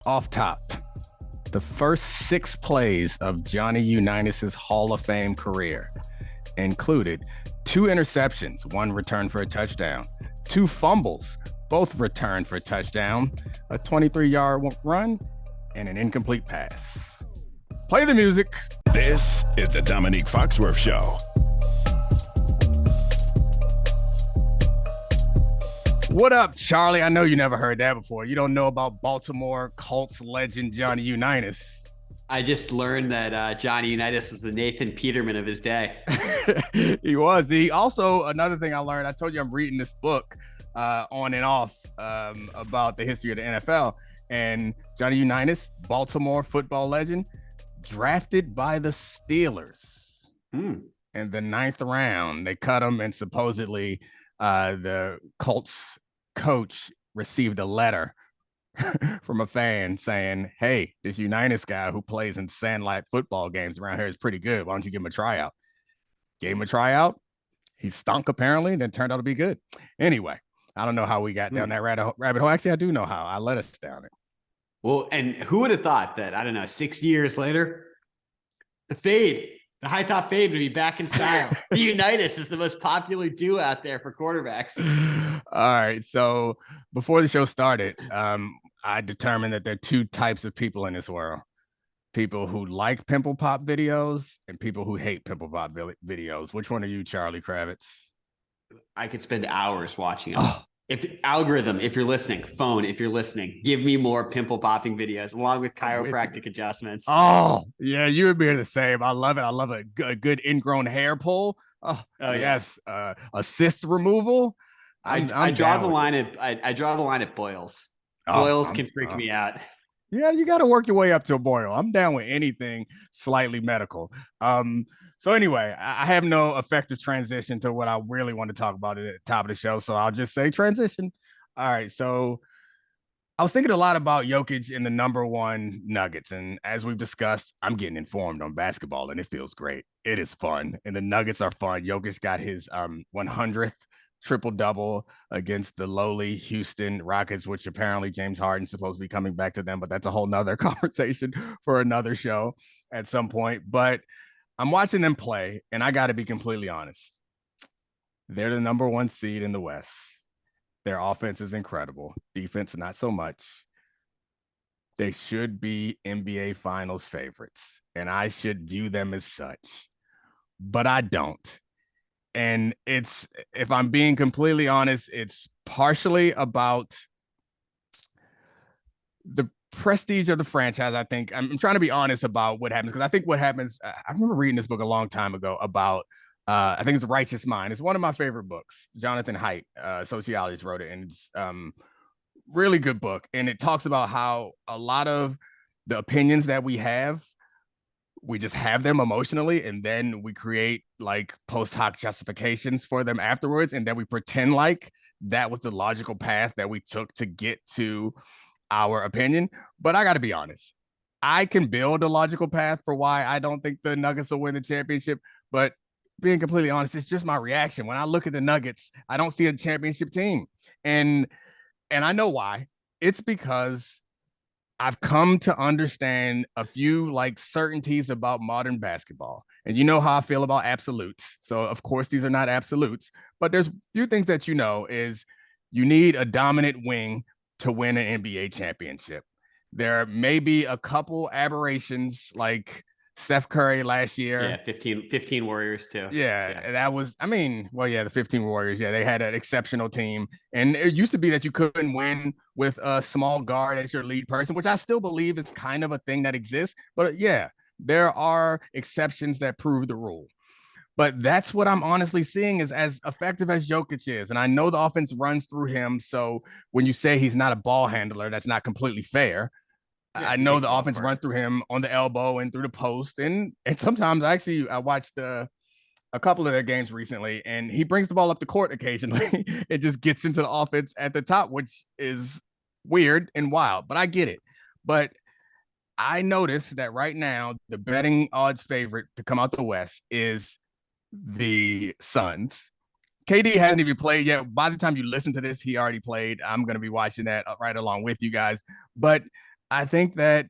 Off top, the first 6 plays of Johnny Unitas' Hall of Fame career included 2 interceptions, one returned for a touchdown, 2 fumbles, both returned for a touchdown, a 23-yard run, and an incomplete pass. Play the music. This is the Domonique Foxworth Show. What up, Charlie? I know you never heard that before. You don't know about Baltimore Colts legend Johnny Unitas. I just learned that Johnny Unitas was the Nathan Peterman of his day. He was. Also, another thing I learned, I told you I'm reading this book on and off about the history of the NFL. And Johnny Unitas, Baltimore football legend, drafted by the Steelers in the 9th round. They cut him, and supposedly the Colts coach received a letter from a fan saying, hey, this Unitas guy who plays in sandlot football games around here is pretty good. Why don't you give him a tryout? Gave him a tryout. He stunk, apparently, and then turned out to be good. Anyway, I don't know how we got down that rabbit hole. Actually, I do know how. I led us down it. Well, and who would have thought that, I don't know, 6 years later, the high top fade would be back in style. The Unitas is the most popular duo out there for quarterbacks. All right. So before the show started, I determined that there are 2 types of people in this world. People who like pimple pop videos and people who hate pimple pop videos. Which one are you, Charlie Kravitz? I could spend hours watching them. Oh. If you're listening, phone, if you're listening, give me more pimple popping videos along with chiropractic adjustments. Oh, yeah, you and me are the same. I love it. I love a good ingrown hair pull. Oh yes. Assist removal. I draw the line at boils. Boils can freak me out. Yeah, you got to work your way up to a boil. I'm down with anything slightly medical. So anyway, I have no effective transition to what I really want to talk about at the top of the show. So I'll just say transition. All right. So I was thinking a lot about Jokic in the #1 Nuggets. And as we've discussed, I'm getting informed on basketball and it feels great. It is fun. And the Nuggets are fun. Jokic got his 100th triple-double against the lowly Houston Rockets, which apparently James Harden's supposed to be coming back to them, but that's a whole nother conversation for another show at some point. But I'm watching them play, and I got to be completely honest. They're the #1 seed in the West. Their offense is incredible. Defense, not so much. They should be NBA Finals favorites, and I should view them as such, but I don't. And it's, if I'm being completely honest, it's partially about the prestige of the franchise. I think I'm trying to be honest about what happens, because I think what happens, I remember reading this book a long time ago about, I think it's Righteous Mind. It's one of my favorite books. Jonathan Haidt, sociologist, wrote it, and it's really good book. And it talks about how a lot of the opinions that we have, we just have them emotionally, and then we create like post hoc justifications for them afterwards, and then we pretend like that was the logical path that we took to get to our opinion. But I got to be honest, I can build a logical path for why I don't think the Nuggets will win the championship, but being completely honest, it's just my reaction. When I look at the Nuggets, I don't see a championship team. And I know why. It's because I've come to understand a few like certainties about modern basketball. And you know how I feel about absolutes. So of course, these are not absolutes, but there's a few things that is you need a dominant wing to win an NBA championship. There may be a couple aberrations like Steph Curry last year. Yeah, 15 Warriors too. Yeah, that was, the 15 Warriors. Yeah, they had an exceptional team. And it used to be that you couldn't win with a small guard as your lead person, which I still believe is kind of a thing that exists. But yeah, there are exceptions that prove the rule. But that's what I'm honestly seeing is as effective as Jokic is. And I know the offense runs through him. So when you say he's not a ball handler, that's not completely fair. Yeah, I know the offense runs through him on the elbow and through the post. And sometimes I watched a couple of their games recently, and he brings the ball up the court occasionally. It just gets into the offense at the top, which is weird and wild, but I get it. But I noticed that right now, the betting odds favorite to come out the West is the Suns. KD hasn't even played yet. By the time you listen to this, he already played. I'm going to be watching that right along with you guys. But I think that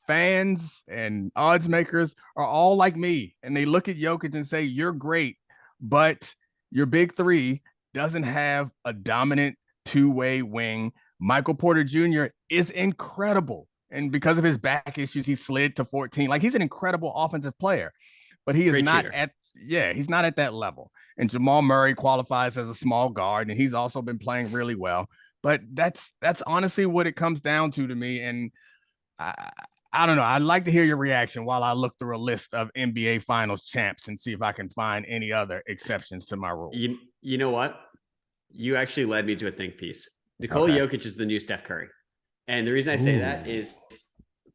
fans and odds makers are all like me, and they look at Jokic and say, "You're great, but your big three doesn't have a dominant two-way wing." Michael Porter Jr. is incredible, and because of his back issues, he slid to 14. Like, he's an incredible offensive player, but he is Great not shooter. he's not at that level. And Jamal Murray qualifies as a small guard, and he's also been playing really well. But that's honestly what it comes down to me. And I, I don't know. I'd like to hear your reaction while I look through a list of NBA Finals champs and see if I can find any other exceptions to my rule. You know what? You actually led me to a think piece. Nikola Jokic is the new Steph Curry. And the reason I say that is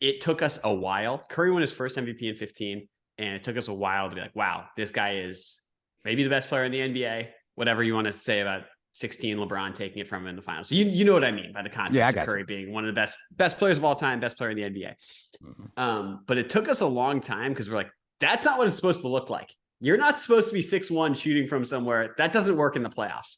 it took us a while. Curry won his first MVP in 15, and it took us a while to be like, wow, this guy is maybe the best player in the NBA, whatever you want to say about 16 LeBron taking it from him in the finals. So you know what I mean by the concept of Curry being one of the best players of all time, best player in the NBA. Mm-hmm. But it took us a long time because we're like, that's not what it's supposed to look like. You're not supposed to be 6'1" shooting from somewhere. That doesn't work in the playoffs.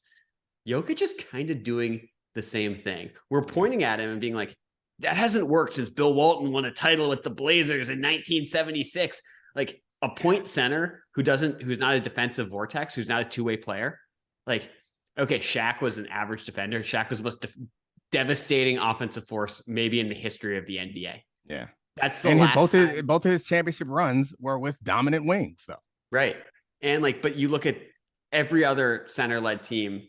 Jokic is kind of doing the same thing. We're pointing at him and being like, that hasn't worked since Bill Walton won a title with the Blazers in 1976. Like, a point center who's not a defensive vortex, who's not a two-way player. Like, okay, Shaq was an average defender. Shaq was the most devastating offensive force maybe in the history of the NBA. Yeah. That's the last time. Both of his championship runs were with dominant wings, though. Right. And but you look at every other center-led team,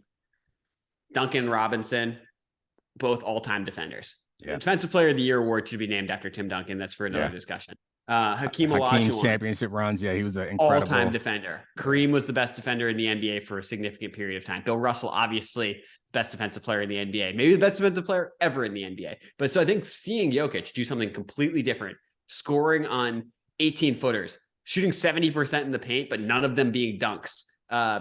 Duncan Robinson, both all-time defenders. Yeah. Defensive Player of the Year award should be named after Tim Duncan. That's for another discussion. Hakeem Olajuwon, championship runs. Yeah, he was an incredible all-time defender. Kareem was the best defender in the NBA for a significant period of time. Bill Russell, obviously, best defensive player in the NBA. Maybe the best defensive player ever in the NBA. But so I think seeing Jokic do something completely different, scoring on 18-footers, shooting 70% in the paint, but none of them being dunks,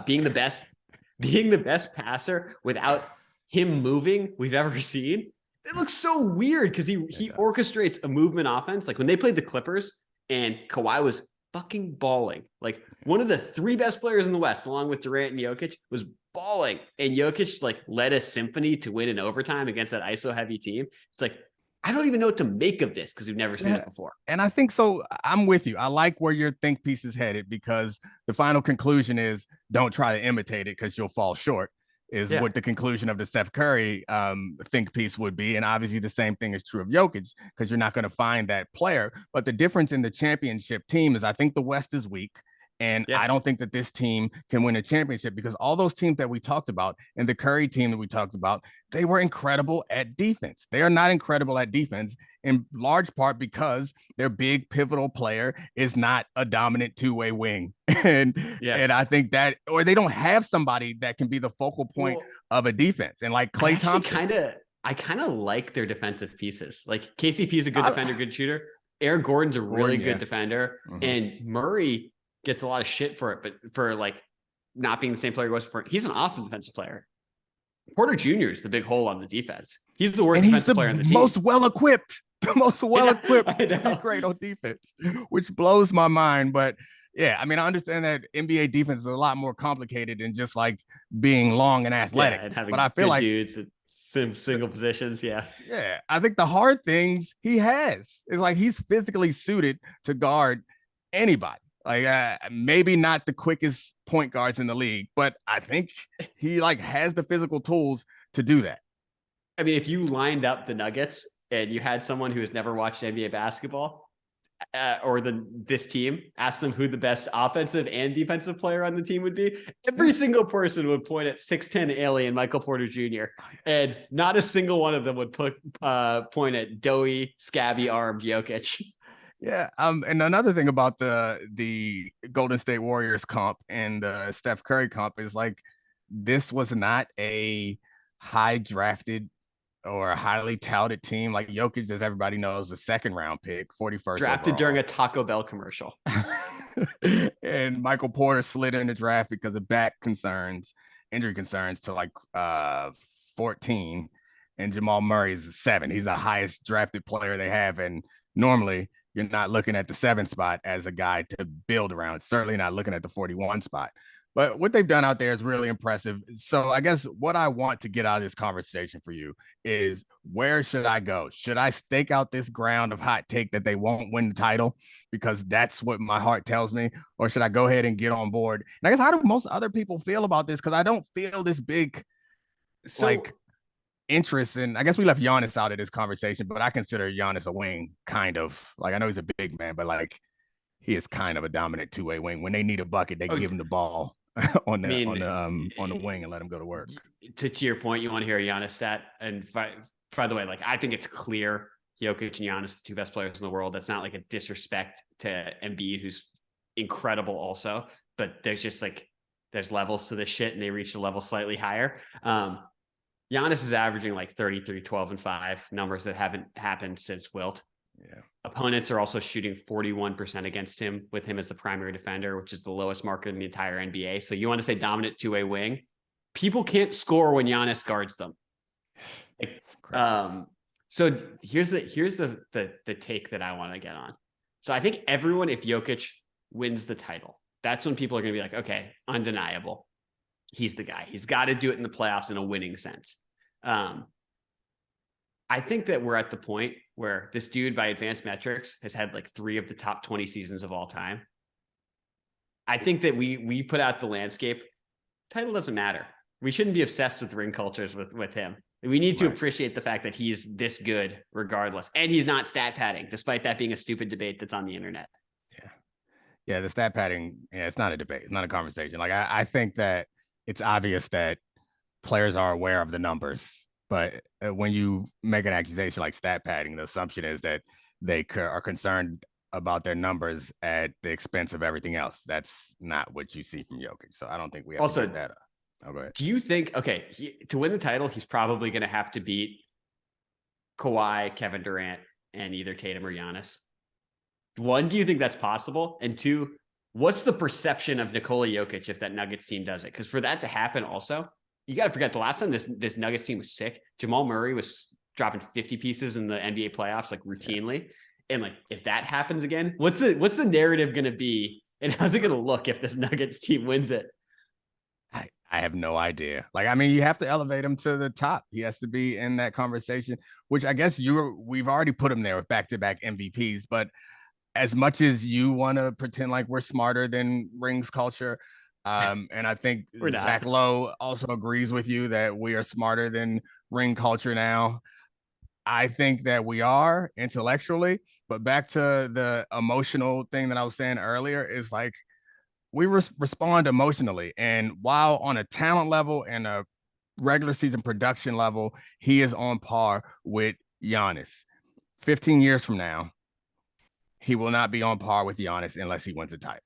being the best passer without him moving we've ever seen. It looks so weird because he orchestrates a movement offense. Like when they played the Clippers and Kawhi was fucking balling. Like one of the three best players in the West, along with Durant and Jokic, was balling. And Jokic led a symphony to win in overtime against that ISO heavy team. It's like, I don't even know what to make of this because we've never seen it before. And I think so. I'm with you. I like where your think piece is headed because the final conclusion is don't try to imitate it because you'll fall short. Is what the conclusion of the Steph Curry think piece would be. And obviously the same thing is true of Jokic because you're not going to find that player. But the difference in the championship team is I think the West is weak. And I don't think that this team can win a championship because all those teams that we talked about and the Curry team that we talked about, they were incredible at defense. They are not incredible at defense in large part because their big pivotal player is not a dominant two-way wing. And I think that, or they don't have somebody that can be the focal point of a defense. And like Klay Thompson. I kind of like their defensive pieces. Like KCP is a good defender, good shooter. Aaron Gordon's a really good defender. Mm-hmm. And Murray gets a lot of shit for it, but for not being the same player he was before. He's an awesome defensive player. Porter Jr. is the big hole on the defense. He's the worst defensive player on the team. The most well-equipped to be great on defense, which blows my mind. But yeah, I mean, I understand that NBA defense is a lot more complicated than just like being long and athletic. And having but I feel like dudes at single positions. Yeah. I think the hard things he has is like he's physically suited to guard anybody. Like maybe not the quickest point guards in the league, but I think he has the physical tools to do that. I mean, if you lined up the Nuggets and you had someone who has never watched NBA basketball or this team, ask them who the best offensive and defensive player on the team would be, every single person would point at 6'10" alien Michael Porter Jr. And not a single one of them would point at doughy, scabby armed Jokic. Yeah. And another thing about the Golden State Warriors comp and the Steph Curry comp is this was not a high drafted or a highly touted team. Like Jokic, as everybody knows, a second round pick, 41st drafted overall. During a Taco Bell commercial. And Michael Porter slid in the draft because of injury concerns to 14. And Jamal Murray is 7. He's the highest drafted player they have. And normally you're not looking at the 7th spot as a guy to build around. Certainly not looking at the 41 spot. But what they've done out there is really impressive. So I guess what I want to get out of this conversation for you is, where should I go? Should I stake out this ground of hot take that they won't win the title because that's what my heart tells me? Or should I go ahead and get on board? And I guess, how do most other people feel about this? Because I don't feel this big interest in, I guess we left Giannis out of this conversation, but I consider Giannis a wing, kind of. Like, I know he's a big man, but like, he is kind of a dominant two-way wing. When they need a bucket, they give him the ball on the wing and let him go to work. To your point, you want to hear a Giannis stat? And by the way, like, I think it's clear Jokic and Giannis, the two best players in the world. That's not like a disrespect to Embiid, who's incredible also, but there's just like, there's levels to this shit, and they reached a level slightly higher. Giannis is averaging like 33, 12, and 5, numbers that haven't happened since Wilt. Yeah. Opponents are also shooting 41% against him, with him as the primary defender, which is the lowest marker in the entire NBA. So you want to say dominant two-way wing? People can't score when Giannis guards them. So here's the take that I want to get on. So I think everyone, if Jokic wins the title, that's when people are going to be like, okay, undeniable, he's the guy. He's got to do it in the playoffs in a winning sense. I think that we're at the point where this dude, by advanced metrics, has had like 3 of the top 20 seasons of all time. I think that we put out the landscape. Title doesn't matter. We shouldn't be obsessed with ring cultures with him. We need to appreciate the fact that he's this good regardless. And he's not stat padding, despite that being a stupid debate that's on the internet. Yeah, the stat padding, it's not a debate. It's not a conversation. Like, I think that it's obvious that players are aware of the numbers. But when you make an accusation like stat padding, the assumption is that they are concerned about their numbers at the expense of everything else. That's not what you see from Jokic. So I don't think we have to get that up. Oh, go ahead. Do you think, to win the title, he's probably going to have to beat Kawhi, Kevin Durant, and either Tatum or Giannis? 1, do you think that's possible? And 2, what's the perception of Nikola Jokic if that Nuggets team does it? Because for that to happen also, you got to forget the last time this Nuggets team was sick, Jamal Murray was dropping 50 pieces in the NBA playoffs, like routinely. Yeah. And like, if that happens again, what's the narrative going to be, and how's it going to look if this Nuggets team wins it? I have no idea. Like, I mean, you have to elevate him to the top. He has to be in that conversation, which I guess we've already put him there with back-to-back MVPs. But as much as you want to pretend like we're smarter than rings culture, and I think Zach Lowe also agrees with you that we are smarter than ring culture now. I think that we are intellectually, but back to the emotional thing that I was saying earlier, is like, we respond emotionally. And while on a talent level and a regular season production level, he is on par with Giannis. 15 years from now, he will not be on par with Giannis unless he wins a title.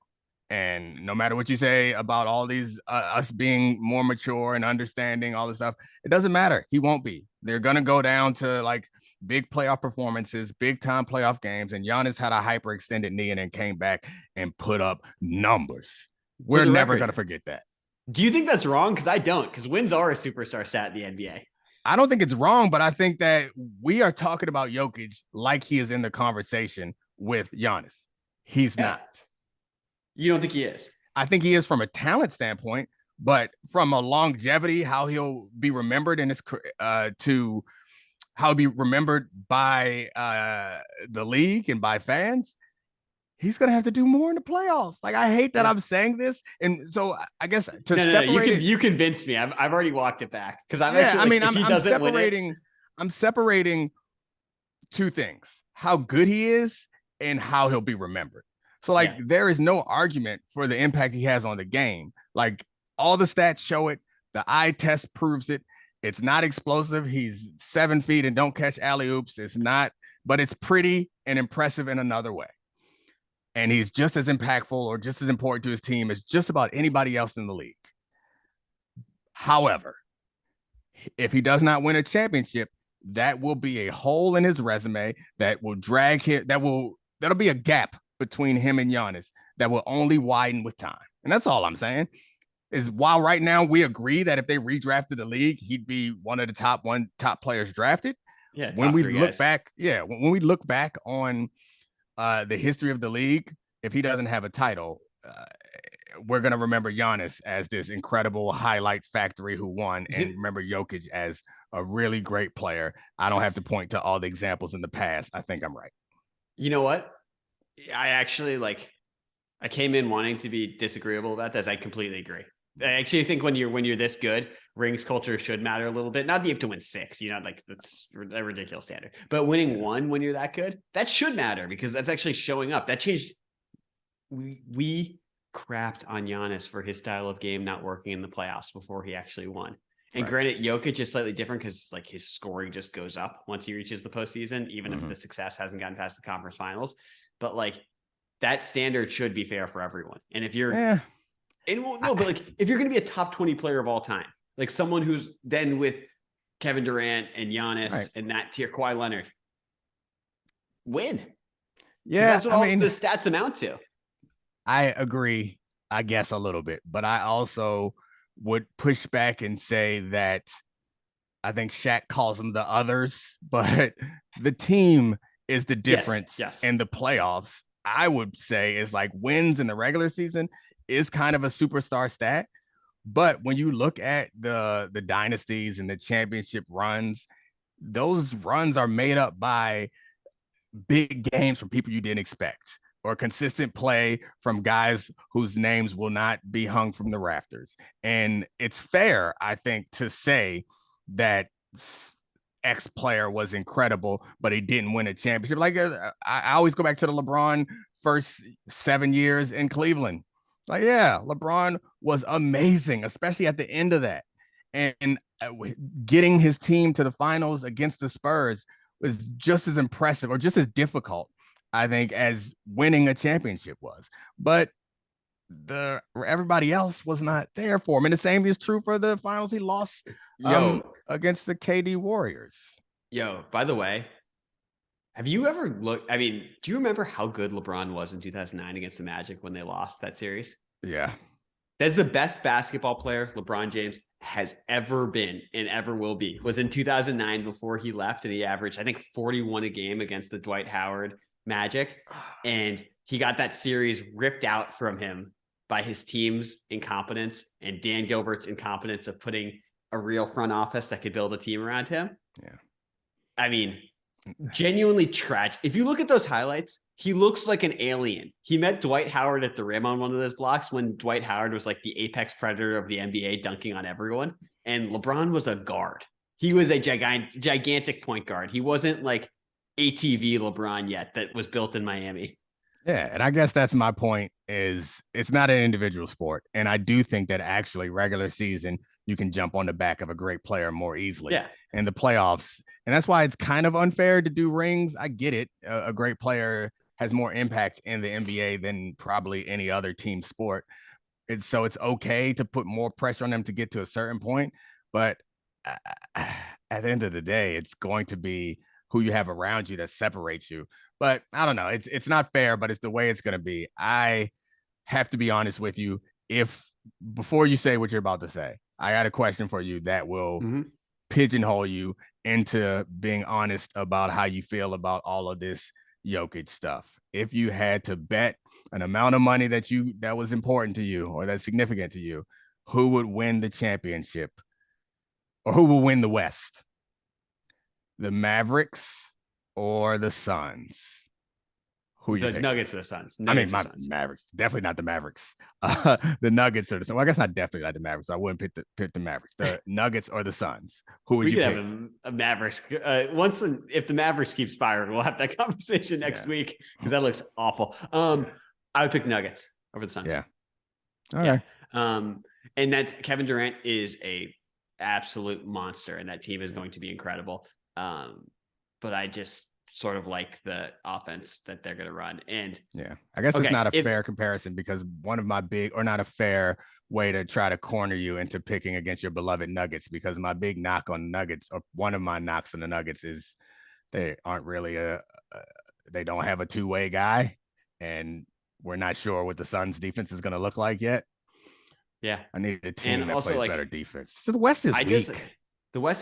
And no matter what you say about all these, us being more mature and understanding all this stuff, it doesn't matter. He won't be. They're going to go down to like big playoff performances, big time playoff games. And Giannis had a hyperextended knee and then came back and put up numbers. We're never going to forget that. Do you think that's wrong? Because I don't, because wins are a superstar stat in the NBA. I don't think it's wrong, but I think that we are talking about Jokic like he is in the conversation with Giannis. He's not. You don't think he is? I think he is from a talent standpoint, but from a longevity, how he'll be remembered in his to how he'll be remembered by the league and by fans, he's gonna have to do more in the playoffs. Like, I hate that I'm saying this, and so I guess you convinced me. I've already walked it back because I'm I'm separating 2 things: how good he is and how he'll be remembered. So like, there is no argument for the impact he has on the game. Like, all the stats show it. The eye test proves it. It's not explosive. He's 7 feet and don't catch alley-oops. It's not, but it's pretty and impressive in another way. And he's just as impactful or just as important to his team as just about anybody else in the league. However, if he does not win a championship, that will be a hole in his resume that will drag him. That'll be a gap between him and Giannis that will only widen with time. And that's all I'm saying, is while right now we agree that if they redrafted the league, he'd be one of the top players drafted. Yeah. When we look back on the history of the league, if he doesn't have a title, we're going to remember Giannis as this incredible highlight factory who won, and remember Jokic as a really great player. I don't have to point to all the examples in the past. I think I'm right. You know what? I actually I came in wanting to be disagreeable about this. I completely agree. I actually think when you're this good, rings culture should matter a little bit. Not that you have to win 6, that's a ridiculous standard. But winning 1 when you're that good, that should matter because that's actually showing up. That changed. We crapped on Giannis for his style of game not working in the playoffs before he actually won. And granted, Jokic is slightly different because his scoring just goes up once he reaches the postseason, even if the success hasn't gotten past the conference finals. But that standard should be fair for everyone. And if you're, if you're going to be a top 20 player of all time, someone who's then with Kevin Durant and Giannis and that tier, Kawhi Leonard, win. Yeah, that's what all the stats amount to. I agree, I guess, a little bit, but I also would push back and say that I think Shaq calls them the others, but the team is the difference in the playoffs. I would say is wins in the regular season is kind of a superstar stat. But when you look at the dynasties and the championship runs, those runs are made up by big games from people you didn't expect, or consistent play from guys whose names will not be hung from the rafters. And it's fair, I think, to say that X player was incredible, but he didn't win a championship. I always go back to the LeBron first 7 years in Cleveland. LeBron was amazing, especially at the end of that. And getting his team to the finals against the Spurs was just as impressive or just as difficult, I think, as winning a championship was. But everybody else was not there for him. And the same is true for the finals he lost against the KD Warriors. By the way, have you ever looked? I mean, do you remember how good LeBron was in 2009 against the Magic when they lost that series? Yeah. That's the best basketball player LeBron James has ever been and ever will be. Was in 2009 before he left, and he averaged, I think, 41 a game against the Dwight Howard Magic. And he got that series ripped out from him by his team's incompetence and Dan Gilbert's incompetence of putting a real front office that could build a team around him. Yeah. I mean, genuinely tragic. If you look at those highlights, he looks like an alien. He met Dwight Howard at the rim on one of those blocks when Dwight Howard was the apex predator of the NBA, dunking on everyone. And LeBron was a guard. He was a gigantic point guard. He wasn't ATV LeBron yet that was built in Miami. Yeah, and I guess that's my point, is it's not an individual sport. And I do think that actually regular season, you can jump on the back of a great player more easily. Yeah. In the playoffs. And that's why it's kind of unfair to do rings. I get it. A great player has more impact in the NBA than probably any other team sport. So it's okay to put more pressure on them to get to a certain point. But at the end of the day, it's going to be who you have around you that separates you. But I don't know. It's not fair, but it's the way it's going to be. I have to be honest with you. Before you say what you're about to say, I got a question for you that will pigeonhole you into being honest about how you feel about all of this Jokic stuff. If you had to bet an amount of money that was important to you or that's significant to you, who would win the championship or who will win the West? The Mavericks or the Suns? Who the Nuggets or the Suns? Suns. Mavericks. Definitely not the Mavericks. The Nuggets or the Suns. Well, I guess not definitely not the Mavericks, but I wouldn't pick the Mavericks. The Nuggets or the Suns. Who would you pick? Have a Mavericks. If the Mavericks keep spiraling, we'll have that conversation next week because that looks awful. I would pick Nuggets over the Suns. Yeah. All right. And that's Kevin Durant is a absolute monster, and that team is going to be incredible. But I just sort of like the offense that they're going to run. And I guess it's not a fair comparison because not a fair way to try to corner you into picking against your beloved Nuggets, because my big knock on Nuggets, or one of my knocks on the Nuggets, is they aren't really they don't have a two-way guy, and we're not sure what the Suns defense is going to look like yet. Yeah. I need a team that plays better defense. So the West is weak. The West,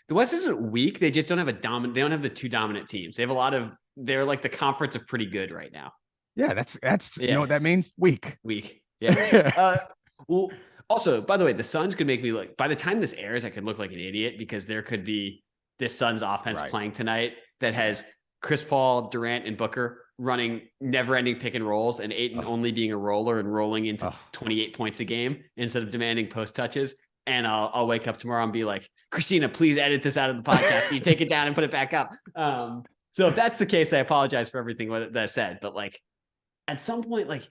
the West isn't weak. They just don't have they don't have the two dominant teams. They have they're the conference of pretty good right now. Yeah, that's Yeah. you know what that means? Weak. Weak. Yeah. Well, also, by the way, the Suns could make me look, by the time this airs, I could look like an idiot because there could be this Suns offense playing tonight that has Chris Paul, Durant, and Booker running never-ending pick and rolls, and Ayton only being a roller and rolling into 28 points a game instead of demanding post touches. And I'll wake up tomorrow and be like, Christina, please edit this out of the podcast. You take it down and put it back up. So if that's the case, I apologize for everything that I said. But like at some point, like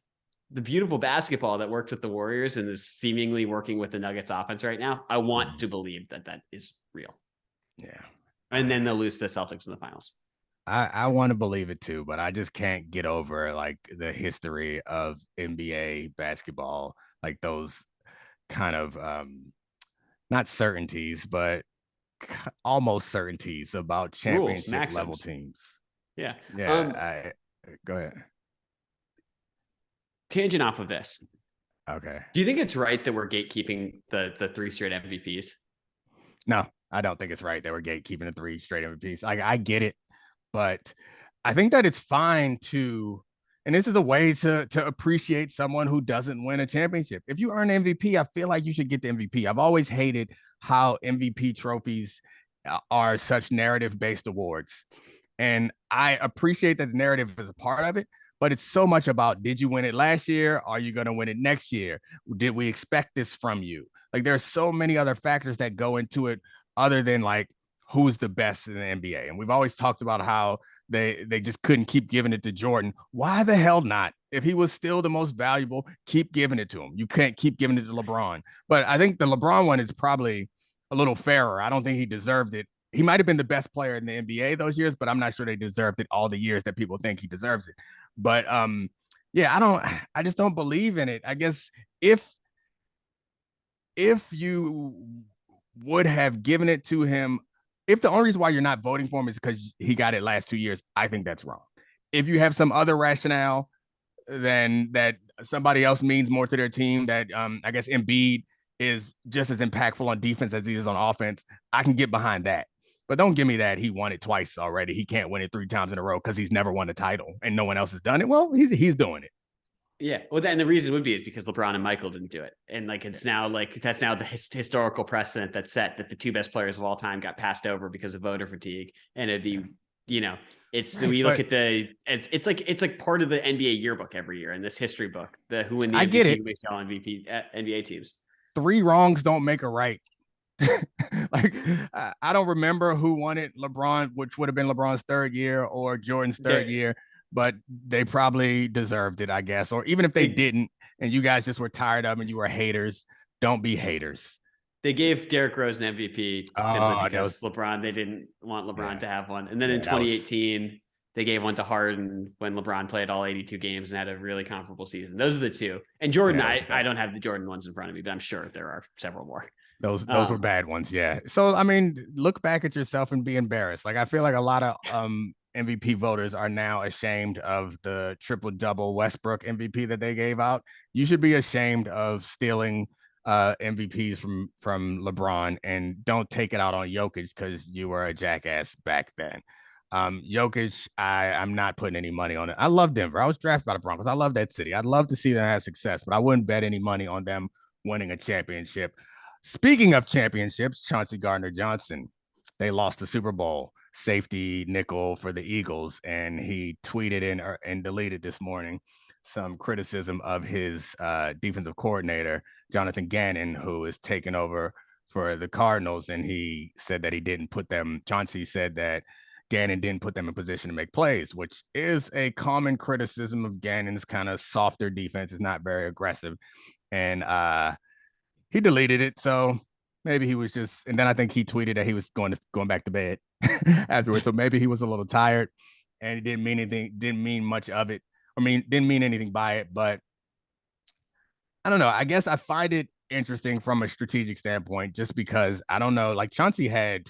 the beautiful basketball that worked with the Warriors and is seemingly working with the Nuggets offense right now, I want to believe that that is real. Yeah. And then they'll lose to the Celtics in the finals. I want to believe it too, but I just can't get over like the history of NBA basketball, like those kind of not certainties, but almost certainties about championship level teams. Yeah. Yeah. Go ahead. Tangent off of this. Okay. Do you think it's right that we're gatekeeping the 3 straight MVPs? No, I don't think it's right that we're gatekeeping the 3 straight MVPs. I get it, but I think that it's fine to, and this is a way to appreciate someone who doesn't win a championship. If you earn MVP, I feel like you should get the MVP. I've always hated how MVP trophies are such narrative-based awards. And I appreciate that the narrative is a part of it, but it's so much about, did you win it last year? Are you going to win it next year? Did we expect this from you? Like there's so many other factors that go into it other than like who's the best in the NBA. And we've always talked about how they just couldn't keep giving it to Jordan. Why the hell not? If he was still the most valuable, keep giving it to him. You can't keep giving it to LeBron. But I think the LeBron one is probably a little fairer. I don't think he deserved it. He might have been the best player in the NBA those years, but I'm not sure they deserved it all the years that people think he deserves it. But yeah, I just don't believe in it. I guess if you would have given it to him, if the only reason why you're not voting for him is because he got it last 2 years, I think that's wrong. If you have some other rationale, then that somebody else means more to their team, that I guess Embiid is just as impactful on defense as he is on offense, I can get behind that. But don't give me that he won it twice already. He can't win it 3 times in a row because he's never won a title and no one else has done it. Well, he's doing it. Yeah. Well, then the reason would be is because LeBron and Michael didn't do it. And like, it's now like, that's now the historical precedent that's set that the 2 best players of all time got passed over because of voter fatigue. And it'd be, you know, it's, right, so we look at it's like part of the NBA yearbook every year in this history book, who in the MVP, get it. makes all MVP NBA teams. 3 wrongs don't make a right. Like I don't remember who won it, LeBron, which would have been LeBron's 3rd year or Jordan's 3rd year, but they probably deserved it, I guess. Or even if they didn't, and you guys just were tired of them and you were haters, don't be haters. They gave Derrick Rose an MVP simply because LeBron, they didn't want LeBron to have one. And then in 2018, they gave one to Harden when LeBron played all 82 games and had a really comparable season. Those are the 2. And Jordan, I don't have the Jordan ones in front of me, but I'm sure there are several more. Those were bad ones, yeah. So I mean, look back at yourself and be embarrassed. Like I feel like a lot of MVP voters are now ashamed of the triple-double Westbrook MVP that they gave out. You should be ashamed of stealing MVPs from LeBron, and don't take it out on Jokic because you were a jackass back then. Jokic, I'm not putting any money on it. I love Denver. I was drafted by the Broncos. I love that city. I'd love to see them have success, but I wouldn't bet any money on them winning a championship. Speaking of championships, Chauncey Gardner-Johnson, they lost the Super Bowl safety nickel for the Eagles, and he tweeted and deleted this morning some criticism of his defensive coordinator, Jonathan Gannon, who is taking over for the Cardinals, and he said that Chauncey said that Gannon didn't put them in position to make plays, which is a common criticism of Gannon's kind of softer defense. Is not very aggressive, and he deleted it. So maybe he was just, and then I think he tweeted that he was going back to bed afterwards. So maybe he was a little tired and he didn't mean much of it. Didn't mean anything by it, but I don't know. I guess I find it interesting from a strategic standpoint, just because I don't know, like Chauncey had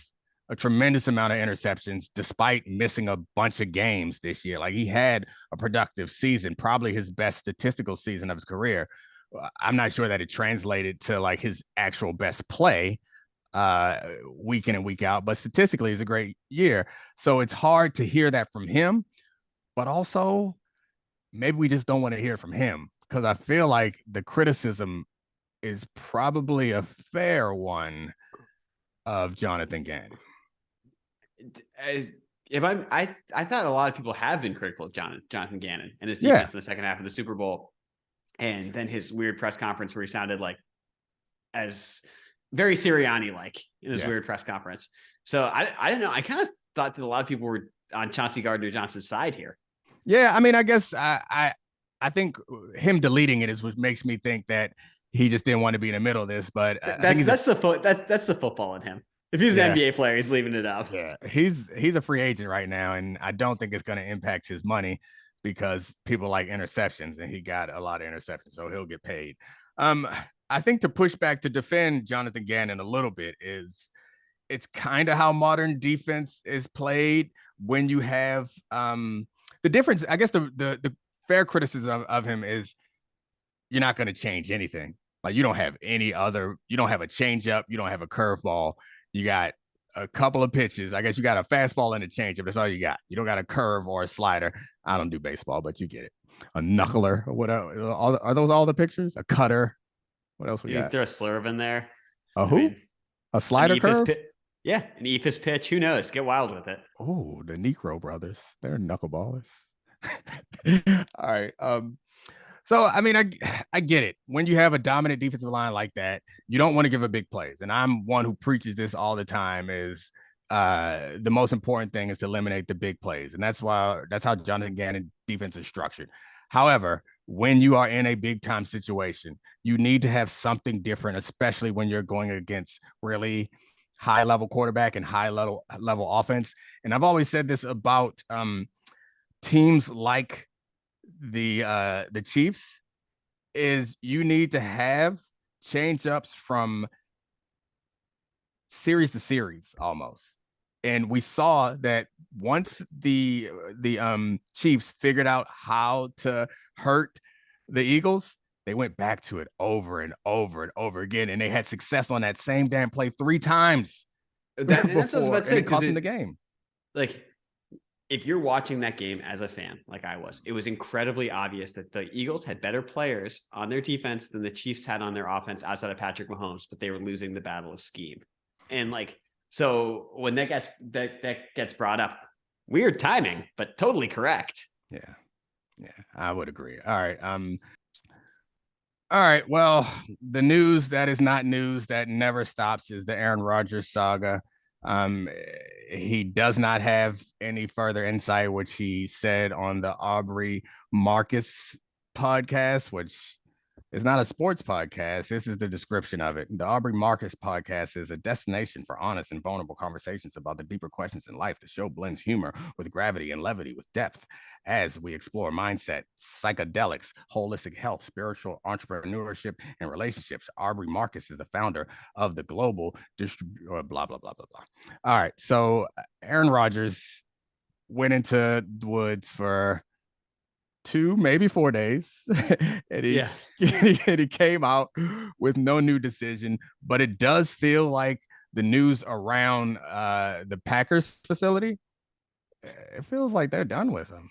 a tremendous amount of interceptions despite missing a bunch of games this year. Like he had a productive season, probably his best statistical season of his career. I'm not sure that it translated to like his actual best play week in and week out, but statistically it's a great year. So it's hard to hear that from him, but also maybe we just don't want to hear from him, because I feel like the criticism is probably a fair one of Jonathan Gannon. I thought a lot of people have been critical of Jonathan Gannon and his defense in the second half of the Super Bowl, and then his weird press conference where he sounded like as very Sirianni like in his weird press conference. So I don't know. I kind of thought that a lot of people were on Chauncey Gardner-Johnson's side here. Yeah, I mean, I guess I think him deleting it is what makes me think that he just didn't want to be in the middle of this. But that's the football in him. If he's an NBA player, he's leaving it up. Yeah, he's a free agent right now, and I don't think it's going to impact his money because people like interceptions, and he got a lot of interceptions, so he'll get paid. I think to push back to defend Jonathan Gannon a little bit is it's kind of how modern defense is played when you have the difference. I guess the fair criticism of him is you're not going to change anything. Like you don't have a changeup, you don't have a curveball. You got a couple of pitches. I guess you got a fastball and a changeup. That's all you got. You don't got a curve or a slider. I don't do baseball, but you get it. A knuckler or whatever. Are those all the pictures? A cutter. What else we got? Throw a slurve in there. A slider curve? An eephus pitch. Who knows? Get wild with it. Oh, the Necro brothers. They're knuckleballers. All right. So, I mean, I get it. When you have a dominant defensive line like that, you don't want to give a big plays. And I'm one who preaches this all the time is the most important thing is to eliminate the big plays. And that's how Jonathan Gannon defense is structured. However, when you are in a big time situation, you need to have something different, especially when you're going against really high level quarterback and high level offense. And I've always said this about teams like the Chiefs is you need to have change ups from series to series almost. And we saw that once the Chiefs figured out how to hurt the Eagles, they went back to it over and over and over again. And they had success on that same damn play 3 times. That's what I was about to say. It cost them the game. Like, if you're watching that game as a fan, like I was, it was incredibly obvious that the Eagles had better players on their defense than the Chiefs had on their offense outside of Patrick Mahomes, but they were losing the battle of scheme. And like, so when that gets brought up, weird timing, but totally correct. Yeah, I would agree. All right. All right. Well, the news that is not news that never stops is the Aaron Rodgers saga. He does not have any further insight, which he said on the Aubrey Marcus podcast, which is not a sports podcast. This is the description of it. The Aubrey Marcus podcast is a destination for honest and vulnerable conversations about the deeper questions in life. The show blends humor with gravity and levity with depth as we explore mindset, psychedelics, holistic health, spiritual entrepreneurship, and relationships. Aubrey Marcus is the founder of the global blah, blah, blah, blah, blah. All right. So Aaron Rodgers went into the woods for 2, maybe 4 days. and he came out with no new decision, but it does feel like the news around the Packers facility, it feels like they're done with him.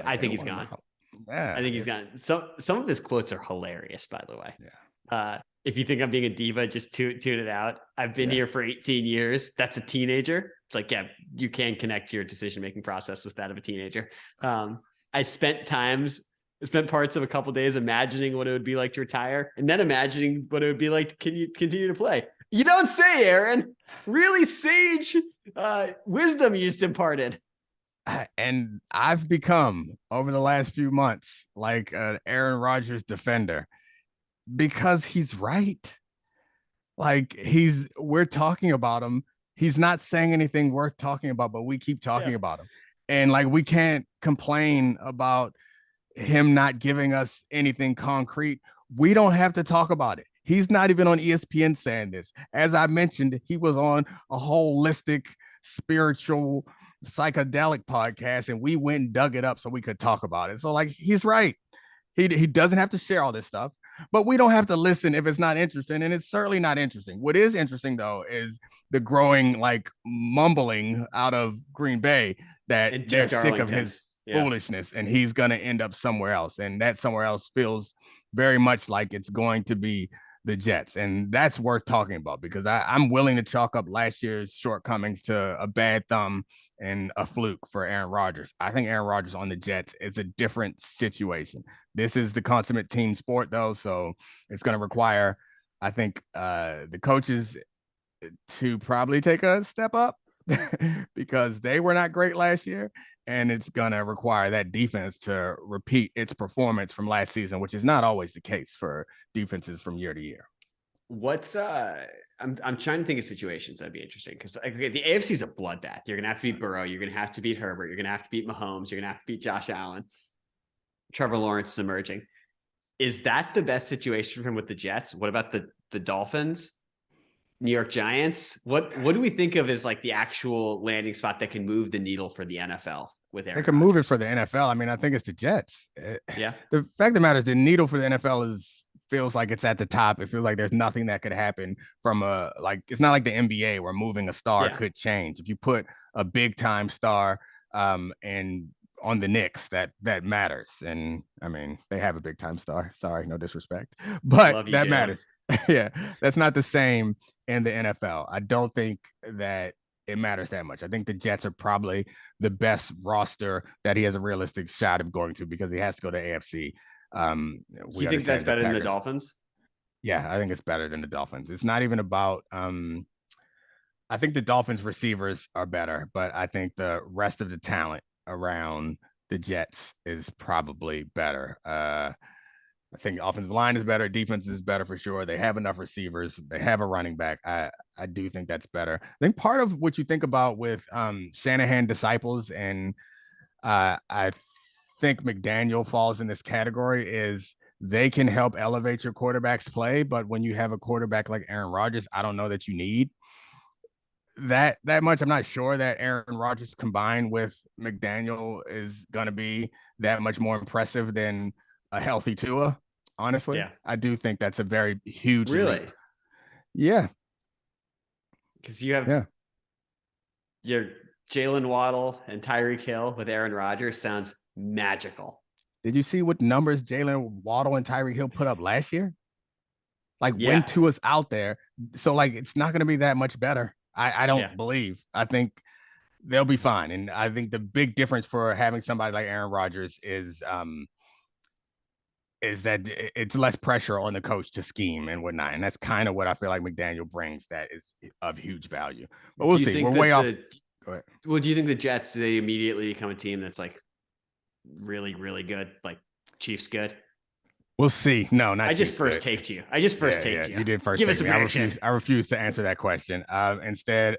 I think he's gone. Yeah, I think he's gone. Some of his quotes are hilarious, by the way. Yeah. If you think I'm being a diva, just tune it out. I've been here for 18 years. That's a teenager. It's like, yeah, you can connect your decision-making process with that of a teenager. I spent parts of a couple of days imagining what it would be like to retire and then imagining what it would be like to continue to play. You don't say, Aaron. Really sage wisdom you just imparted. And I've become, over the last few months, like an Aaron Rodgers defender because he's right. Like we're talking about him. He's not saying anything worth talking about, but we keep talking about him. And like, we can't complain about him not giving us anything concrete. We don't have to talk about it. He's not even on ESPN saying this. As I mentioned, he was on a holistic, spiritual, psychedelic podcast, and we went and dug it up so we could talk about it. So like, he's right. He doesn't have to share all this stuff, but we don't have to listen if it's not interesting. And it's certainly not interesting. What is interesting though, is the growing like mumbling out of Green Bay that they're sick of his. foolishness, and he's going to end up somewhere else. And that somewhere else feels very much like it's going to be the Jets. And that's worth talking about, because I'm willing to chalk up last year's shortcomings to a bad thumb and a fluke for Aaron Rodgers. I think Aaron Rodgers on the Jets is a different situation. This is the consummate team sport, though, so it's going to require, I think, the coaches to probably take a step up because they were not great last year. And it's going to require that defense to repeat its performance from last season, which is not always the case for defenses from year to year. What's I'm trying to think of situations that'd be interesting, because the AFC is a bloodbath. You're gonna have to beat Burrow, you're gonna have to beat Herbert, you're gonna have to beat Mahomes, you're gonna have to beat Josh Allen. Trevor Lawrence is emerging. Is that the best situation for him with the Jets? What about the Dolphins, New York Giants? What do we think of as like the actual landing spot that can move the needle for the NFL with Aaron? They can move it for the NFL. I mean, I think it's the Jets. Yeah. The fact of the matter is, the needle for the NFL feels like it's at the top. It feels like there's nothing that could happen from it's not like the NBA where moving a star could change. If you put a big time star and on the Knicks, that matters. And I mean, they have a big time star. Sorry, no disrespect, but that matters. Yeah, that's not the same in the NFL. I don't think that it matters that much. I think the Jets are probably the best roster that he has a realistic shot of going to, because he has to go to AFC. You think that's better than the Dolphins? Yeah, I think it's better than the Dolphins. It's not even about I think the Dolphins receivers are better, but I think the rest of the talent around the Jets is probably better. I think offensive line is better. Defense is better for sure. They have enough receivers. They have a running back. I do think that's better. I think part of what you think about with Shanahan disciples, and I think McDaniel falls in this category, is they can help elevate your quarterback's play. But when you have a quarterback like Aaron Rodgers, I don't know that you need that much. I'm not sure that Aaron Rodgers combined with McDaniel is going to be that much more impressive than a healthy Tua, honestly. Yeah. I do think that's a very huge leap. Yeah. Because you have your Jalen Waddle and Tyreek Hill with Aaron Rodgers sounds magical. Did you see what numbers Jalen Waddle and Tyreek Hill put up last year? When Tua's out there. So it's not going to be that much better. I don't believe. I think they'll be fine. And I think the big difference for having somebody like Aaron Rodgers is that it's less pressure on the coach to scheme and whatnot. And that's kind of what I feel like McDaniel brings that is of huge value. But we'll see. We're way off. Go ahead. Well, do you think the Jets, do they immediately become a team that's really, really good? Like Chiefs good? We'll see. No, not I just first taped you. You. You did first. Give us a prediction. I refuse to answer that question. Instead,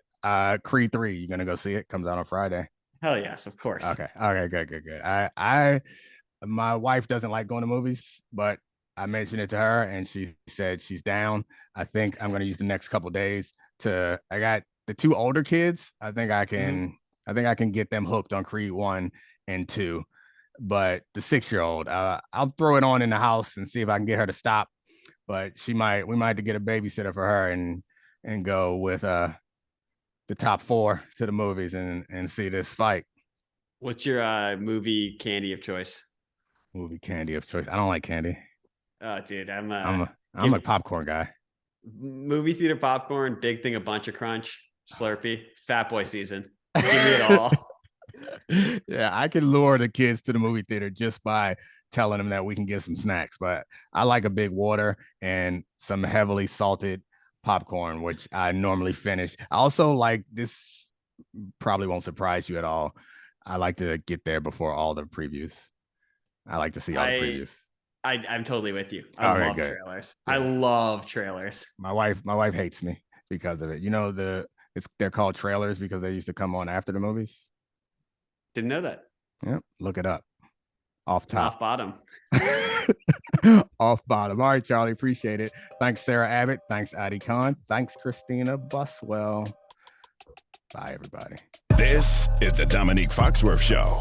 Creed 3, you going to go see it? Comes out on Friday. Hell yes, of course. Okay. Good. My wife doesn't like going to movies, but I mentioned it to her and she said she's down. I think I'm going to use the next couple of days I got the two older kids. I think I can get them hooked on Creed 1 and 2, but the 6-year-old, I'll throw it on in the house and see if I can get her to stop, but we might have to get a babysitter for her and go with the top 4 to the movies and see this fight. What's your movie candy of choice? Movie candy of choice. I don't like candy. Oh, dude, I'm a popcorn guy. Movie theater popcorn, big thing of Bunch of Crunch, Slurpee, Fat Boy season. Give me it all. Yeah, I can lure the kids to the movie theater just by telling them that we can get some snacks. But I like a big water and some heavily salted popcorn, which I normally finish. I also like, this probably won't surprise you at all, I like to get there before all the previews. I like to see all the previews. I'm totally with you. I love trailers. Yeah. I love trailers. My wife hates me because of it. You know, they're called trailers because they used to come on after the movies. Didn't know that. Yep. Look it up. Off top. Off bottom. Off bottom. All right, Charlie. Appreciate it. Thanks, Sarah Abbott. Thanks, Adi Khan. Thanks, Christina Buswell. Bye, everybody. This is the Domonique Foxworth Show.